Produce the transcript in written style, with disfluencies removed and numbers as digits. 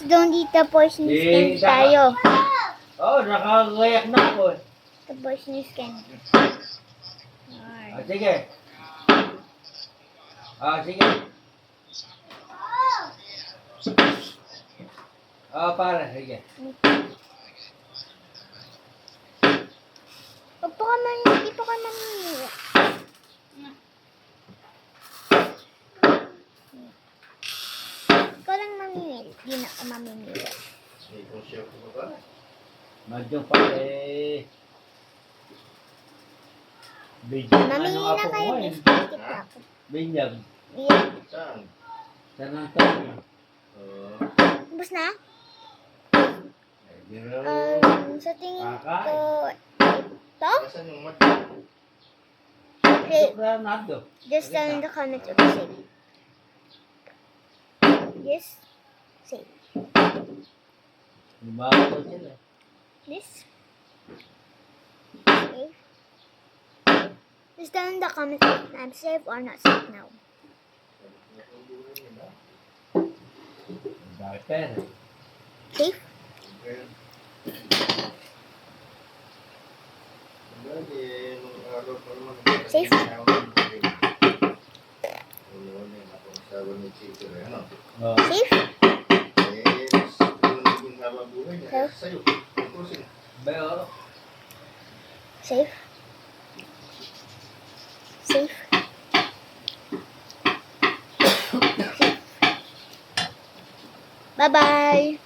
doon dito, poison skin tayo. Oo, nakagayak na ako eh. Ito, poison skin. Sige. Sige. Para, sige. Hindi pa ka mamimili. Ikaw lang mamimili. Hindi na ako mamimili. Medyo pa eh. Binyag. Mamili na kayo. eh? Biscuit na ako. Binyag. Yan. Saan? Saan ang tayo? Tapos na? Ay, Sa tingin Kakain. ko, ito? Nasaan yung mat? Okay. Granado. Just tell in the comments if you say. Yes. Say. Lumato sila. This. Safe. Just tell in the comments if I'm safe or not safe now. Dahil pera. Safe? Safe? Safe? Pero, Safe? Safe? Bye-bye!